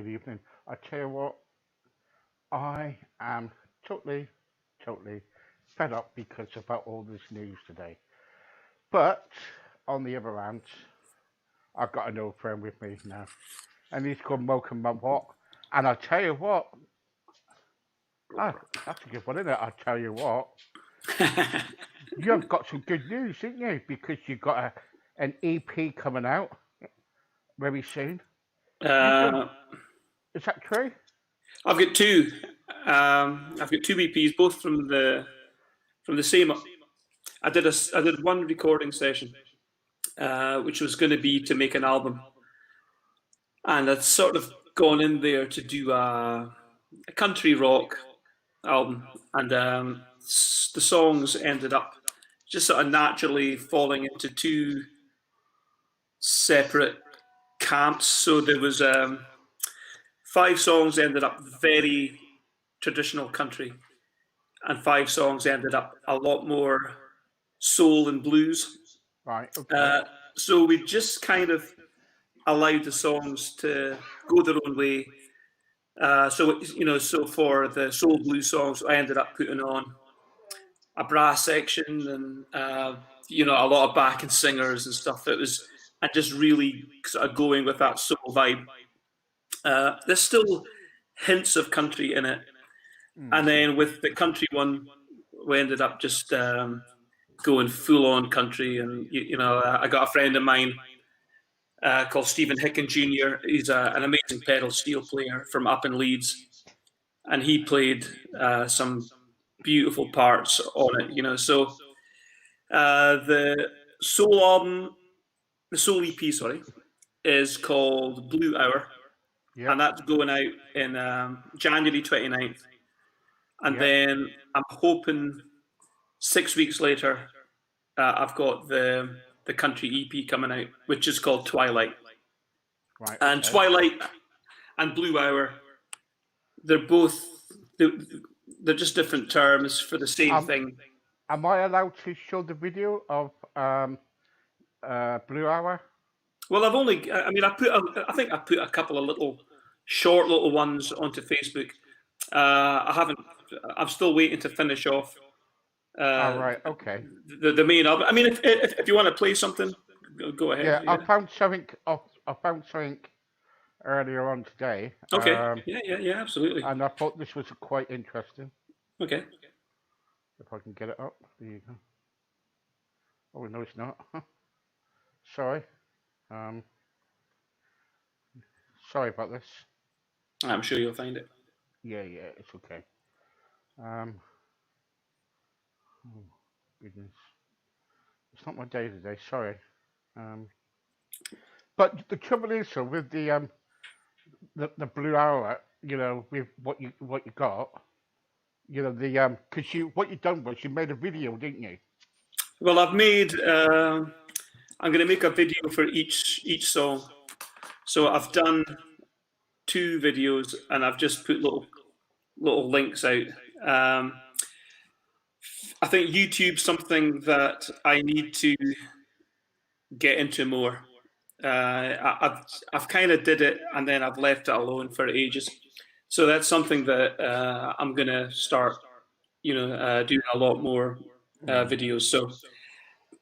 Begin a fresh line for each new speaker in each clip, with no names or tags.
good evening. I tell you what, I am totally fed up because about all this news today. But on the other hand, I've got an old friend with me now, and he's called mcwatt. And I tell you what, ah, that's a good one, isn't it? I tell you what, you've got some good news, didn't you? Because you've got an EP coming out very soon. You don't,
Uh,
is that true?
I've got two. I've got two EPs, both from the same. I did one recording session, which was going to be to make an album, and I'd sort of gone in there to do a country rock album, and the songs ended up just sort of naturally falling into two separate camps. So there was five songs ended up very traditional country, and five songs ended up a lot more soul and blues.
Right, okay.
So we just kind of allowed the songs to go their own way. So for the soul blues songs, I ended up putting on a brass section and a lot of backing singers and stuff. It was and just really sort of going with that soul vibe. There's still hints of country in it, and then with the country one, we ended up just going full on country. And I got a friend of mine called Stephen Hicken Jr. He's an amazing pedal steel player from up in Leeds, and he played some beautiful parts on it. So the soul album, the soul EP, sorry, is called Blue Hour, and that's going out in January 29th. And then I'm hoping 6 weeks later, I've got the country EP coming out, which is called Twilight.
Right.
And
okay.
Twilight and Blue Hour, they're just different terms for the same thing.
Am I allowed to show the video of Blue Hour?
Well, I think I put a couple of short little ones onto Facebook. I haven't. I'm still waiting to finish off.
Right. Okay.
The main album. I mean, if you want to play something, go ahead.
Yeah, I found something. I found something earlier on today.
Okay. Yeah, absolutely.
And I thought this was quite interesting.
Okay.
If I can get it up, there you go. Oh no, it's not. Sorry. Sorry about this.
I'm sure you'll find it.
Yeah, it's okay. Oh goodness, it's not my day today. Sorry. But the trouble is, so with the Blue Hour, with what you got, because what you done was you made a video, didn't you?
Well, I've made. I'm going to make a video for each song. So I've done 2 videos, and I've just put little links out. I think YouTube's something that I need to get into more. I've kind of did it, and then I've left it alone for ages. So that's something that I'm going to start, doing a lot more videos. So,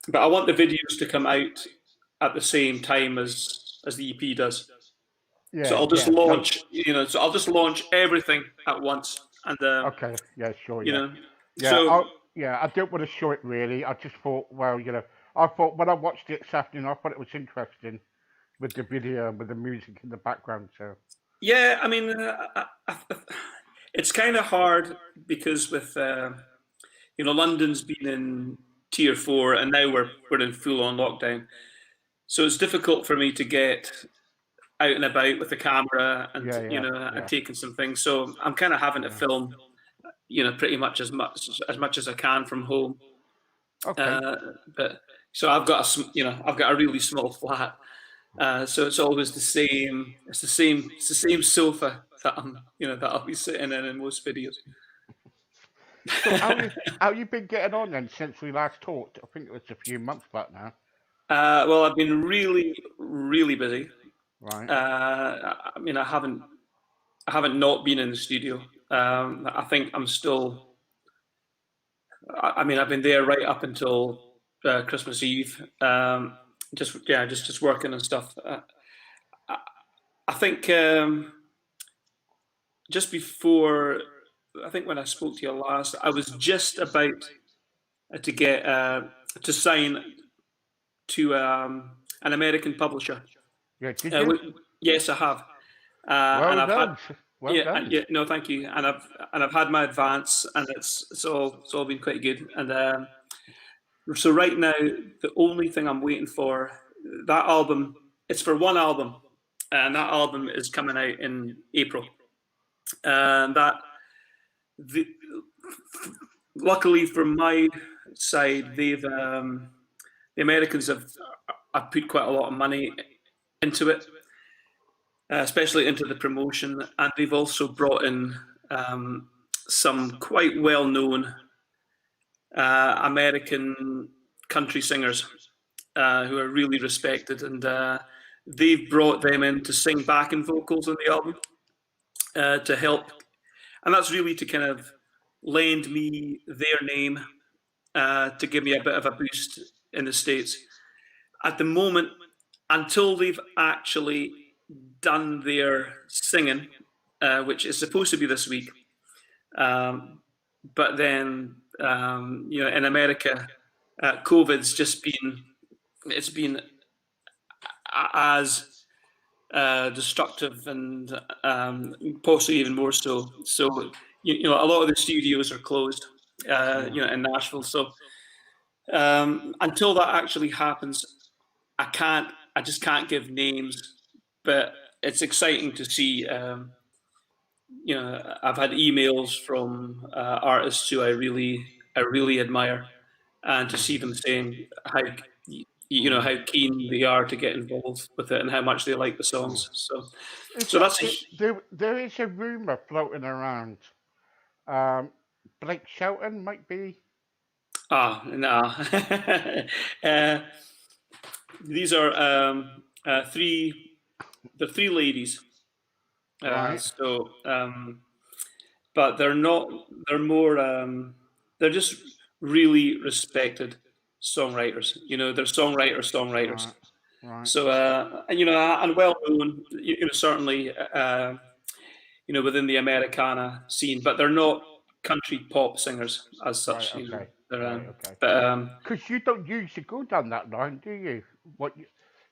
but I want the videos to come out at the same time as the EP does.
Yeah.
So I'll just launch, So I'll just launch everything at once, and
okay. Yeah. Sure. Yeah. Yeah.
So
I don't want to show it really. I just thought, well, I thought when I watched it this afternoon, I thought it was interesting with the video and with the music in the background. So.
Yeah, I mean, it's kind of hard because with London's been in tier 4, and now we're in full on lockdown. So it's difficult for me to get out and about with the camera and and taking some things. So I'm kind of having to film, pretty much as much as I can from home.
Okay.
But so I've got a really small flat. So it's always the same. It's the same sofa that I'll be sitting in most videos.
So how you been getting on then since we last talked? I think it was a few months back now.
Well, I've been really, really busy.
Right.
I mean, I haven't I haven't not been in the studio. I think I'm still. I mean, I've been there right up until Christmas Eve. Just working and stuff. I, I think just before, I think when I spoke to you last, I was just about to get to sign to an American publisher.
Yeah, did you?
Yes, I have, and
Well
I've had.
done. Well
Yeah,
done.
yeah, no, thank you. And I've had my advance, and it's all been quite good. And so right now, the only thing I'm waiting for, that album. It's for one album, and that album is coming out in April. And that the, luckily from my side, the Americans have put quite a lot of money into it, especially into the promotion, and they've also brought in some quite well-known American country singers who are really respected, and they've brought them in to sing backing vocals on the album to help, and that's really to kind of lend me their name to give me a bit of a boost in the States. At the moment, until they've actually done their singing, which is supposed to be this week, but then in America, COVID's just been as destructive and possibly even more so. So a lot of the studios are closed, in Nashville. So until that actually happens, I just can't give names, but it's exciting to see. I've had emails from artists who I really admire, and to see them saying how keen they are to get involved with it and how much they like the songs. So that's
there is a rumor floating around. Blake Shelton might be.
no. These are the three ladies.
Right.
But they're not. They're more. They're just really respected songwriters. They're songwriters.
Right.
So and well known. Certainly. Within the Americana scene, but they're not country pop singers as such.
Right. Okay.
They're,
Right. Okay.
but
Because you don't usually go down that line, do you?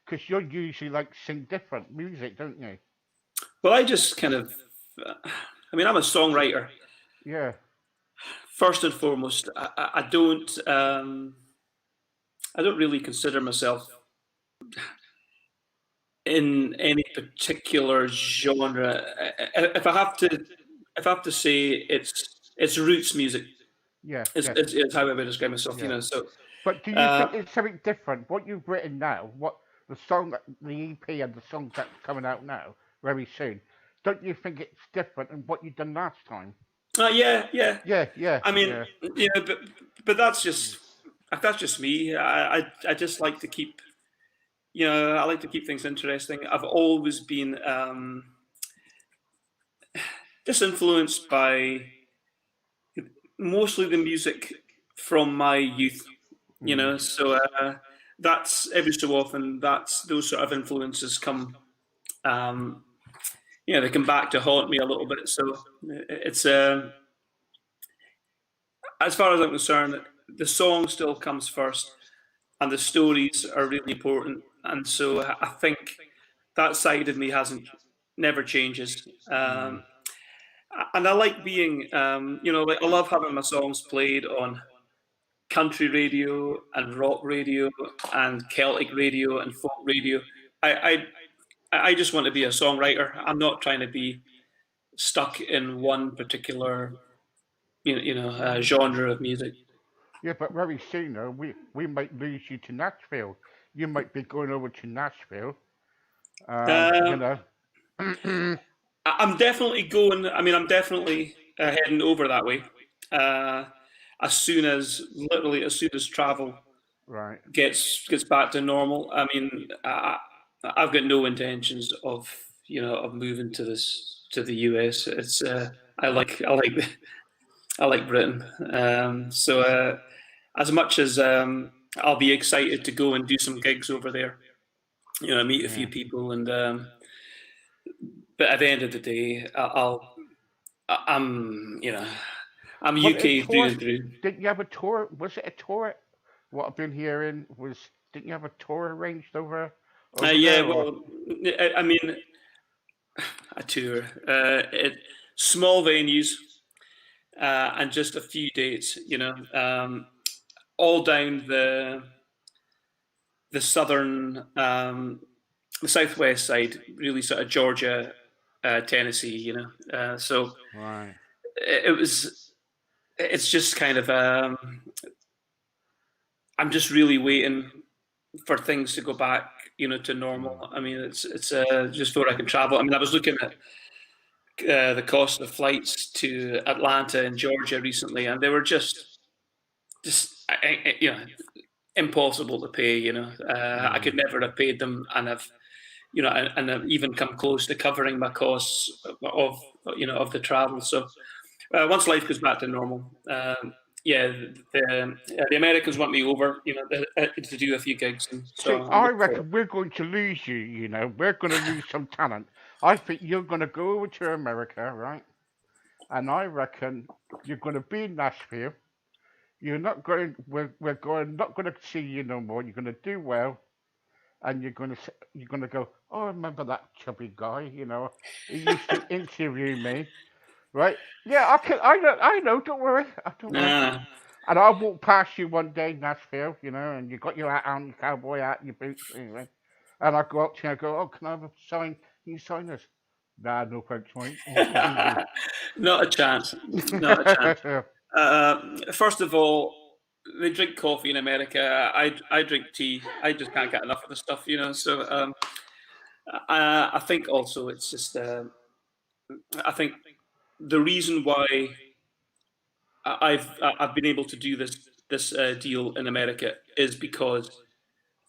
Because you're usually like sing different music, don't you?
well, I just kind of. I'm a songwriter.
Yeah.
First and foremost, I don't. I don't really consider myself in any particular genre. If I have to say, it's roots music.
Yeah.
It's how I would describe myself.
Yeah.
So.
But do you think it's something different? What you've written now, what the EP and the songs that's coming out now very soon, don't you think it's different than what you've done last time?
Yeah.
Yeah.
I mean, but that's just me. I just like to keep, I like to keep things interesting. I've always been just influenced by mostly the music from my youth. So that's every so often those sort of influences come. They come back to haunt me a little bit. So it's as far as I'm concerned, the song still comes first, and the stories are really important. And so I think that side of me never changes. And I like being, like I love having my songs played on country radio and rock radio and Celtic radio and folk radio. I just want to be a songwriter. I'm not trying to be stuck in one particular genre of music.
Yeah, but very soon, though, we might lose you to Nashville. You might be going over to Nashville.
I'm definitely going. I'm definitely heading over that way. As soon as travel
right.
gets back to normal. I've got no intentions of moving to the US. It's I like Britain. As much as I'll be excited to go and do some gigs over there, meet a few
Yeah.
people, and but at the end of the day, I'm
Was it a
UK through
tour?
and through.
Didn't you have a tour? Was it a tour? What I've been hearing was, didn't you have a tour arranged over
Yeah,
there, or?
well, I mean, a tour, small venues, and just a few dates. All down the southern, the southwest side, really sort of Georgia, Tennessee. So
Right.
it was. It's just kind of. I'm just really waiting for things to go back, to normal.
Mm.
I mean, it's just where I can travel. I mean, I was looking at the cost of flights to Atlanta and Georgia recently, and they were just impossible to pay. I could
Mm.
never have paid them, and I've even come close to covering my costs of the travel. So once life goes back to normal, yeah, the Americans want me over, to do a few gigs, and so
See,
I'm
I
looking forward.
reckon we're going to lose you. We're going to lose some talent. I think you're going to go over to America, right? And I reckon you're going to be in Nashville. You're not going. We're going. Not going to see you no more. You're going to do well, and you're going to go. Oh, I remember that chubby guy. He used to interview me, right? Yeah, I can. I know. I know. Don't worry. Don't worry.
Nah,
And I'll walk past you one day, Nashville, and you got your hat on, your cowboy hat, and your boots, anyway. And I go up to you and I go, oh, can I have a sign? Can you sign this? Nah, no thanks, mate.
not a chance. Not a chance. First of all, they drink coffee in America. I drink tea. I just can't get enough of the stuff, So I think also it's just I think the reason why I've been able to do this deal in America is because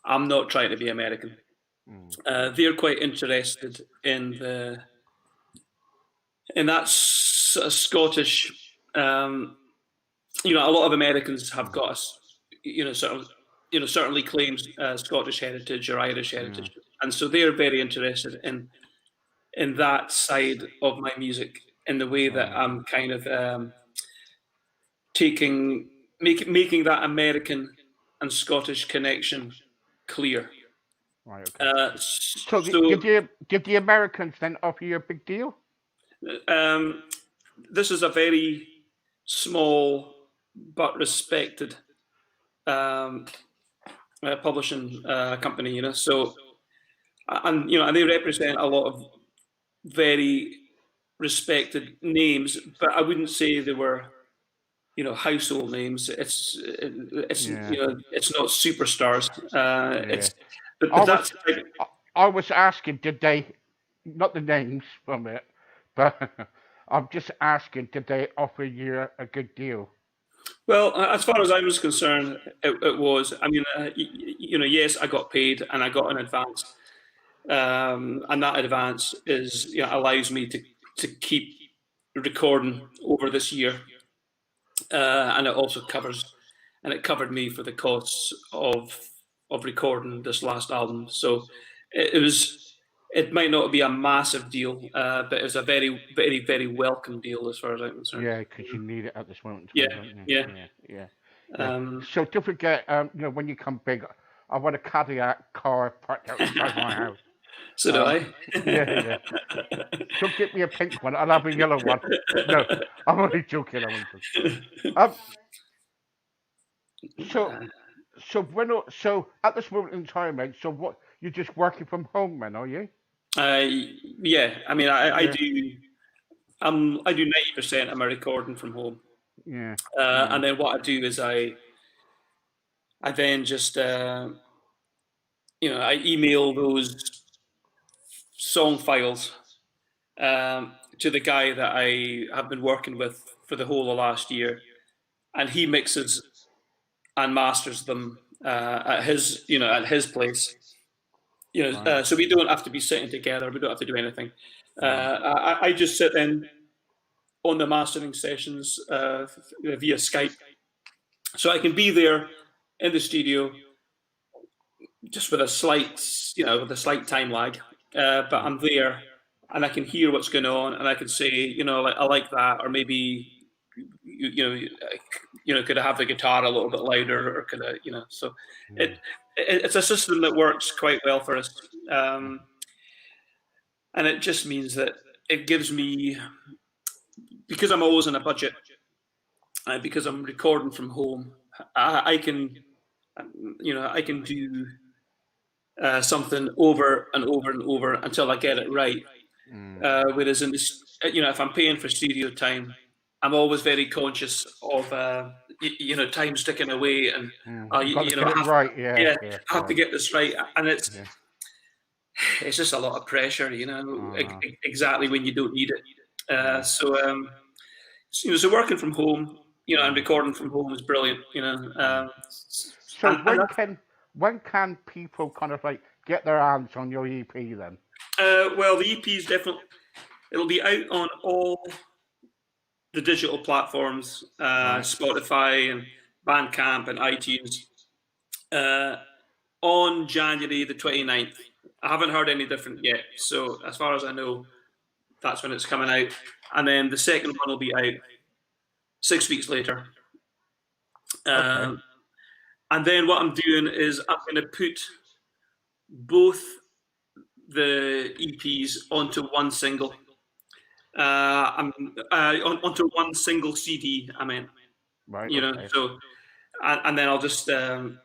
I'm not trying to be American.
Mm,
They're quite interested in that Scottish. A lot of Americans have
mm,
got us, sort of, certainly claims Scottish heritage or Irish
yeah,
heritage, and so they are very interested in that side of my music, in the way that
right,
I'm kind of making that American and Scottish connection clear.
right, okay.
Uh,
So
so
did the Americans then offer you a big deal?
um, this is a very small but respected um, publishing company, So and they represent a lot of very respected names, but I wouldn't say they were, household names. It's
Yeah,
it's not superstars.
yeah. I
But
was
that's
I, I was asking, did they, not the names from it, but I'm just asking, did they offer you a good deal?
well, as far as I was concerned, it was. I mean, yes, I got paid and I got an advance, and that advance allows me to keep recording over this year, and it covered me for the costs of recording this last album. So it was. It might not be a massive deal, but it was a very, very, very welcome deal as far as I'm concerned.
Yeah, because you need it at this moment in
Yeah,
time, don't you?
yeah.
Yeah, yeah, yeah.
Um,
So don't forget, when you come big, I want a Cadillac car parked outside my house.
so do I.
Yeah, yeah. Don't get me a pink one. I'll have a yellow one. No, I'm only joking. I'm only joking. Um, so, so at this moment in time, mate. So what? You're just working from home, man, are you?
Uh, yeah, I mean, I
Yeah,
do. I do 90% of my recording from home,
yeah, yeah.
and then what I do is I then just I email those song files to the guy that I have been working with for the whole of last year, and he mixes and masters them at his place.
Right.
So we don't have to be sitting together. We don't have to do anything. I just sit in on the mastering sessions via Skype, so I can be there in the studio just with a slight, with a slight time lag, but I'm there and I can hear what's going on, and I can say, like, I like that, or maybe, could I have the guitar a little bit louder, or could I, so it's a system that works quite well for us, and it just means that it gives me, because I'm always on a budget, because I'm recording from home, I can, I can do something over and over and over until I get it right. Whereas in this, if I'm paying for studio time, I'm always very conscious of time sticking away, and
You've got to get it right.
I have to get this right, and it's just a lot of pressure, exactly when you don't need it. So working from home, and recording from home is brilliant,
So when can people kind of like get their hands on your EP then?
Well, the EP is definitely, it'll be out on all the digital platforms, Spotify and Bandcamp and iTunes, on January the 29th. I haven't heard any different yet, so as far as I know, that's when it's coming out. And then the second one will be out 6 weeks later. And then what I'm doing is I'm going to put both the EPs onto one single. Onto one single CD. I mean, so, and then I'll just so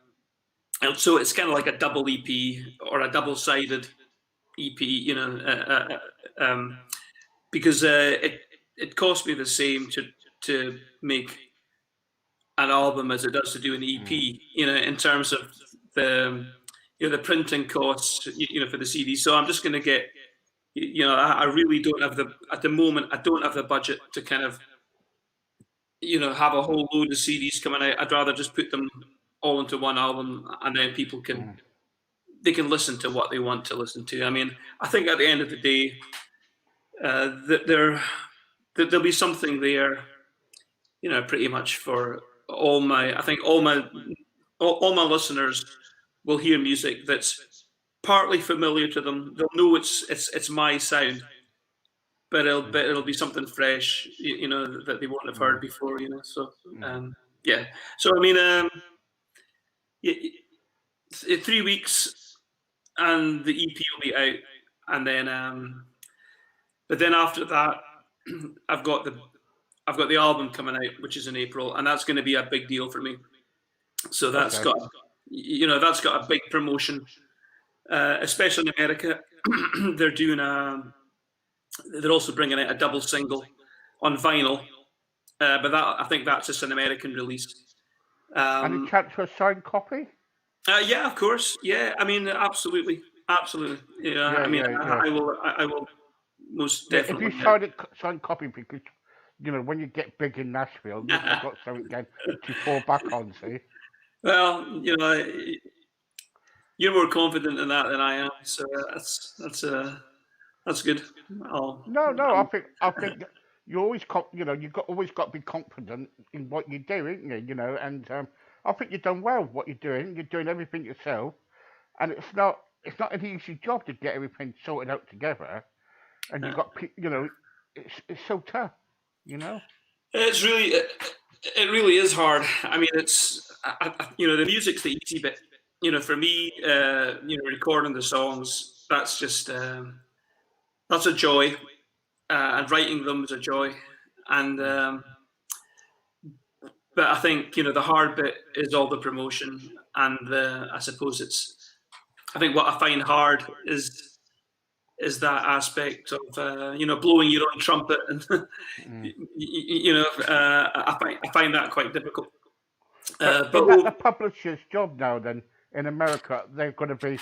it's kind of like a double EP or a double-sided EP, because it cost me the same to make an album as it does to do an EP, in terms of the printing costs, for the CD. So I'm just going to get, I really don't have at the moment, I don't have the budget to kind of, have a whole load of CDs coming out. I'd rather just put them all into one album, and then people can listen to what they want to listen to. I mean, I think at the end of the day, there'll be something there, pretty much for all my listeners will hear music that's partly familiar to them. They'll know it's my sound, but it'll be something fresh, that they won't have heard before, So yeah. So I mean, 3 weeks, and the EP will be out, and then but then after that, I've got the album coming out, which is in April, and that's going to be a big deal for me. So that's got a big promotion, especially in America. They're also bringing out a double single on vinyl, but I think that's just an American release.
Any chance for a signed copy?
Yeah, of course. Yeah, I mean, absolutely. I will most definitely.
If you signed copy, because when you get big in Nashville, you've got something again to fall back on. See.
Well, you're more confident in that than I am, so that's good.
I think you always you've always got to be confident in what you do, isn't you? And I think you've done well what you're doing. You're doing everything yourself, and it's not an easy job to get everything sorted out together. And you've got it's so tough,
It's really it really is hard. I mean, it's the music's the easy bit. For me, recording the songs, that's just that's a joy, and writing them is a joy. And but I think the hard bit is all the promotion, and I suppose I think what I find hard is that aspect of blowing your own trumpet, and I find that quite difficult.
But is that the publisher's job now? Then in America, they're going to be.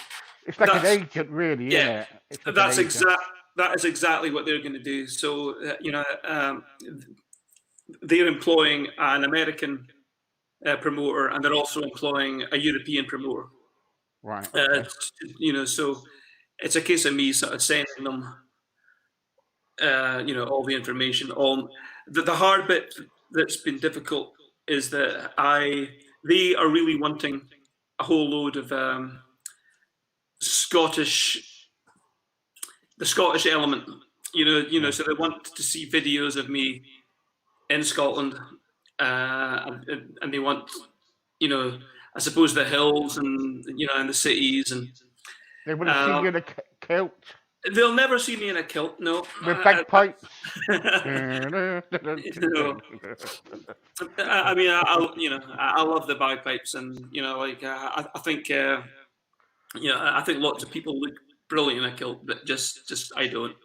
It's like an agent, really, isn't it?
That is exactly what they're going to do. So they're employing an American promoter, and they're also employing a European promoter.
Right.
So it's a case of me sort of sending them all the information on. The hard bit that's been difficult is that they are really wanting a whole load of the Scottish element. So they want to see videos of me in Scotland, and they want, I suppose the hills and and the cities, and
They want to see you in a kilt
they'll never see me in a kilt. No,
with bagpipes.
no. I mean, I love the bagpipes, and I think, I think lots of people look brilliant in a kilt, but just I don't.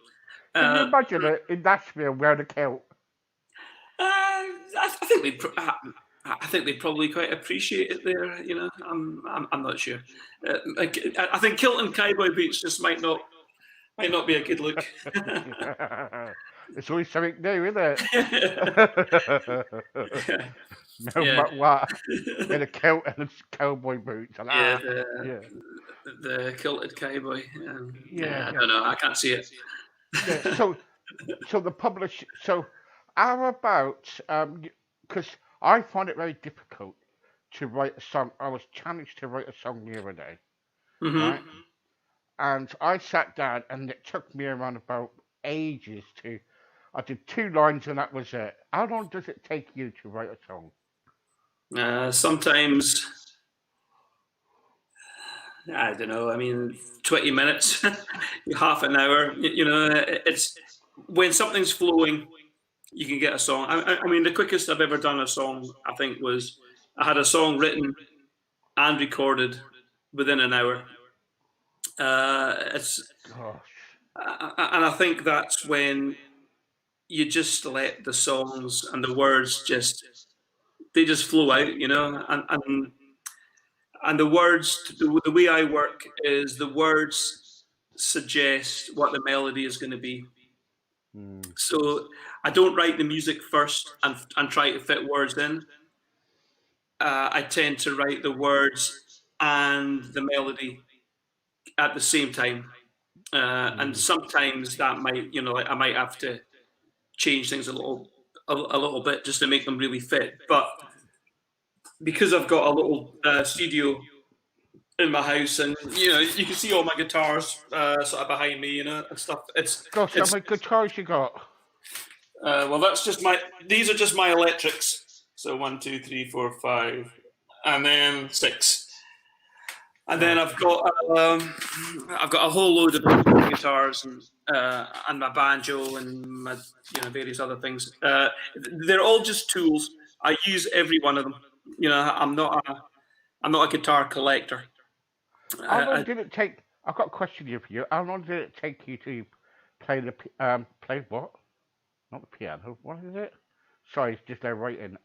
Can you imagine it in Nashville wearing a kilt?
I think I think they probably quite appreciate it there. I'm not sure. I think kilt and cowboy boots just might not be a good look.
It's always something new, isn't it? No
Yeah.
matter what, in a kilt and cowboy boots. And
Yeah,
yeah.
the kilted cowboy.
Yeah,
I don't know. I can't see it.
Yeah. So the publish. So how about because I find it very difficult to write a song. I was challenged to write a song the other day,
Mhm.
right? And I sat down, and it took me around about ages to. I did 2 lines, and that was it. How long does it take you to write a song?
Sometimes, I don't know. I mean, 20 minutes, half an hour. It's when something's flowing, you can get a song. I mean, the quickest I've ever done a song, I think, was I had a song written and recorded within an hour. It's
Gosh.
And I think that's when you just let the songs and the words just flow out, and the words, the way I work is the words suggest what the melody is going to be. So I don't write the music first and try to fit words in. I tend to write the words and the melody at the same time, and sometimes that might, I might have to change things a little bit just to make them really fit. But because I've got a little studio in my house, and you can see all my guitars sort of behind me, and stuff.
Gosh, how many guitars you got?
Well, these are just my electrics. So 1, 2, 3, 4, 5, and then 6. And then I've got a whole load of guitars and my banjo and my various other things. They're all just tools. I use every one of them. I'm not a guitar collector.
How long did it take? I've got a question here for you. How long did it take you to play play what? Not the piano. What is it? Sorry, it's just their writing.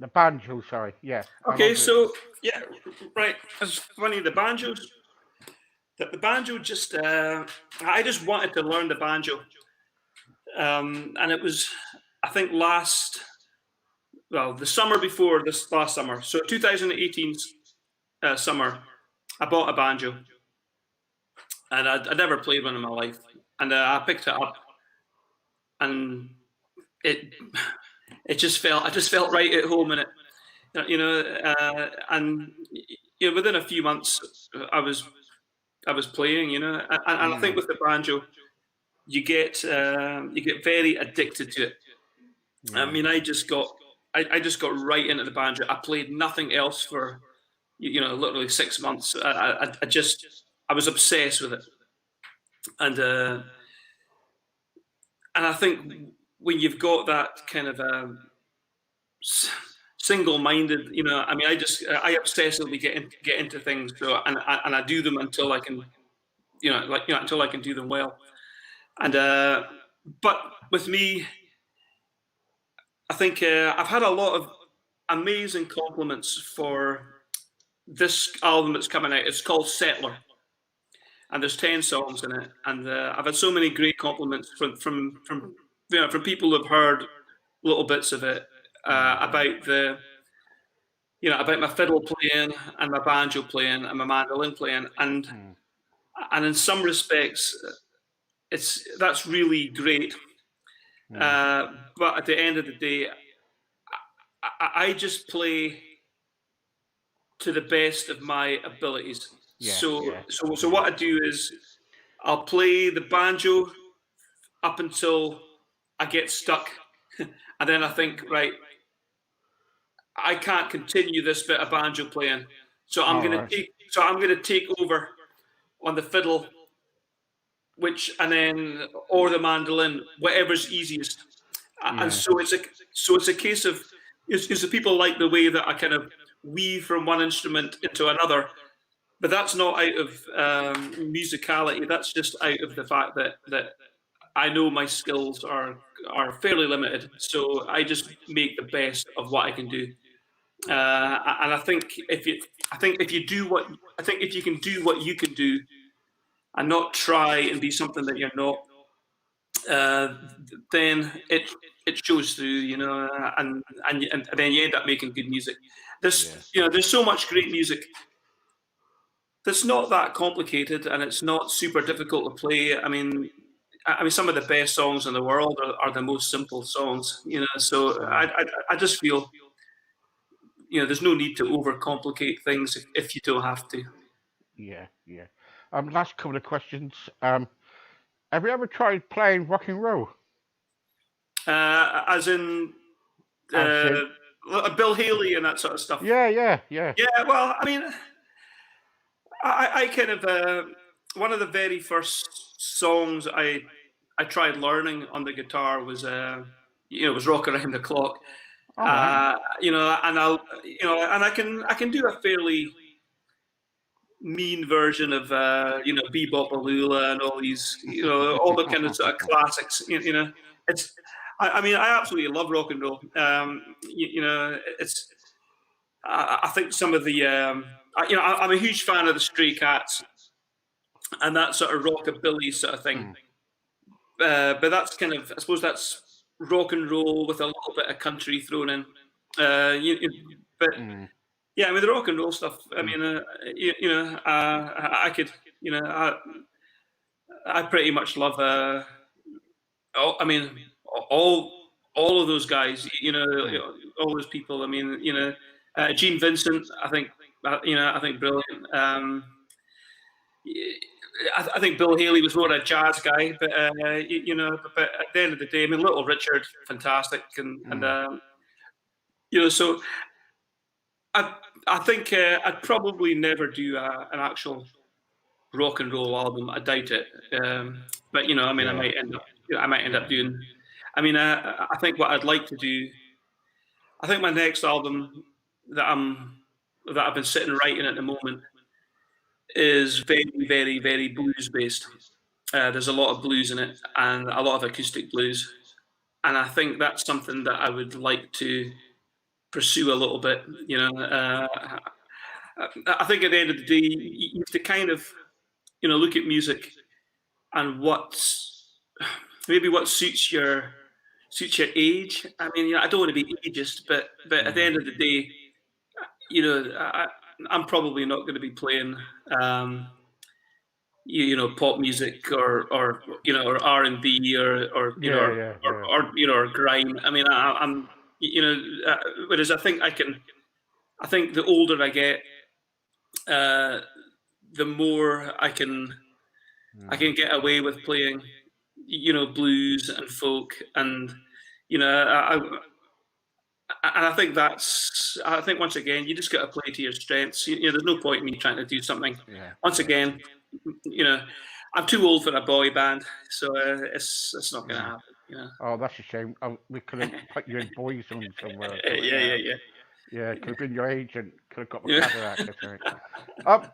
The banjo. Sorry. Yeah.
Okay, so yeah, right. It's funny, the banjos. The banjo just. I just wanted to learn the banjo, and it was, I think, the summer before this last summer. So 2018 summer, I bought a banjo, and I'd never played one in my life, and I picked it up, and I just felt right at home in it, and within a few months, I was playing, and I think with the banjo, you get very addicted to it. I mean, I just got right into the banjo. I played nothing else for literally 6 months. I was obsessed with it, and I think when you've got that kind of single-minded, I mean, I obsessively get into things, so and I do them until I can, until I can do them well, and but with me, I think I've had a lot of amazing compliments for this album that's coming out. It's called Settler, and there's 10 songs in it, and I've had so many great compliments from people who've heard little bits of it, about about my fiddle playing and my banjo playing and my mandolin playing, and in some respects that's really great.
Mm.
But at the end of the day, I just play to the best of my abilities.
Yeah,
So
yeah,
so
yeah,
what I do is I'll play the banjo up until I get stuck, and then I think, right, I can't continue this bit of banjo playing, so
all right.
I'm gonna take over on the fiddle, and then or the mandolin, whatever's easiest. And
Yeah,
so it's a case of is the people like the way that I kind of weave from one instrument into another, but that's not out of musicality. That's just out of the fact that I know my skills are fairly limited, so I just make the best of what I can do. And I think if you can do what you can do and not try and be something that you're not, uh, then it shows through, and then you end up making good music.
yeah,
There's so much great music that's not that complicated, and it's not super difficult to play. I mean, some of the best songs in the world are the most simple songs, So
yeah,
I just feel, there's no need to overcomplicate things if you don't have to.
yeah, yeah. Last couple of questions. Have you ever tried playing rock and roll?
As in
As in,
Bill Haley and that sort of stuff.
yeah, yeah, yeah.
Yeah, well, I mean, I kind of one of the very first songs I tried learning on the guitar was it was "Rock Around the Clock,"
All right.
and I can do a fairly mean version of Bebop Alula and all these all the kind of sort of classics. It's I mean I absolutely love rock and roll. It's I think some of the I'm a huge fan of the Stray Cats and that sort of rockabilly sort of thing.
Mm,
But that's kind of, I suppose that's rock and roll with a little bit of country thrown in. But
mm,
yeah, I mean the rock and roll stuff. I
mm,
mean, I could, I pretty much love. I mean, all all of those guys.
mm.
All those people. I mean, Gene Vincent. I think brilliant. I think Bill Haley was more a jazz guy, but but at the end of the day, I mean, Little Richard, fantastic, and
Mm.
so I I think I'd probably never do an actual rock and roll album. I doubt it, but I mean,
Yeah,
I might end up
yeah.
doing. I mean, I think what I'd like to do. I think my next album that I'm that I've been sitting writing at the moment is very, very, very blues based. There's a lot of blues in it and a lot of acoustic blues. And I think that's something that I would like to pursue a little bit. I think at the end of the day, you have to kind of, look at music and maybe what suits your age. I mean, I don't want to be ageist, but at the
Mm.
end of the day, I'm probably not going to be playing. Pop music or R&B or
Yeah, yeah, yeah.
or grime. I mean, I'm whereas I think the older I get, uh, the more I
Mm.
can get away with playing blues and folk and you know and I think once again you just got to play to your strengths. There's no point in me trying to do something.
Yeah,
Once
yeah.
again, you know, I'm too old for a boy band, so it's not going to
Mm.
happen.
Oh, that's a shame. We could have put you in Boyzone somewhere or something
Yeah,
like
yeah,
that.
yeah,
Yeah, could have been your agent. Could have got my
yeah.
Cadillac or something. Um.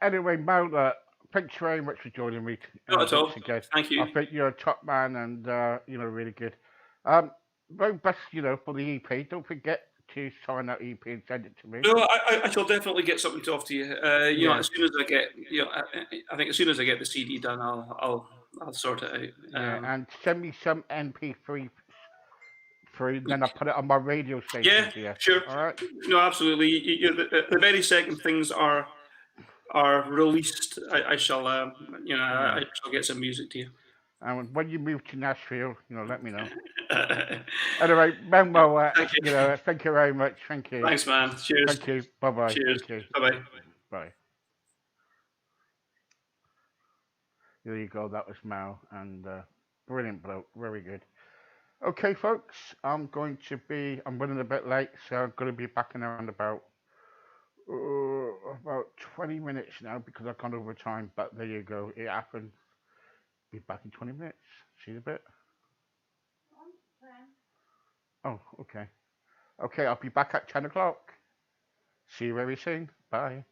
Anyway, Mal, thanks very much for joining me
Not at
once
all.
again.
Thank
I
you.
think you're a top man and really good. Um. Very best, for the EP. Don't forget to sign that EP and send it to me.
No, I shall definitely get something off to you.
Yeah,
As soon as I get, I think as soon as I get the CD done, I'll sort it out.
yeah, and send me some MP3 through, then I put it on my radio station
Yeah,
here.
sure.
All right.
No, absolutely. The very second things are are released, I shall, you know,
Yeah.
I shall get some music to you.
And when you move to Nashville, let me know.
Thank
Anyway, mcwatt,
you.
thank you very much. Thank you.
Thanks, man. Cheers.
Thank you. Bye bye.
Cheers.
Thank you.
Bye bye.
Bye. There you go. That was Mal, and brilliant bloke. Very good. Okay, folks. I'm running a bit late, so I'm going to be back in around about 20 minutes now because I've gone over time. But there you go. It happened. Be back in 20 minutes. See you in a bit. Oh, okay. Okay, I'll be back at 10 o'clock. See you very soon. Bye.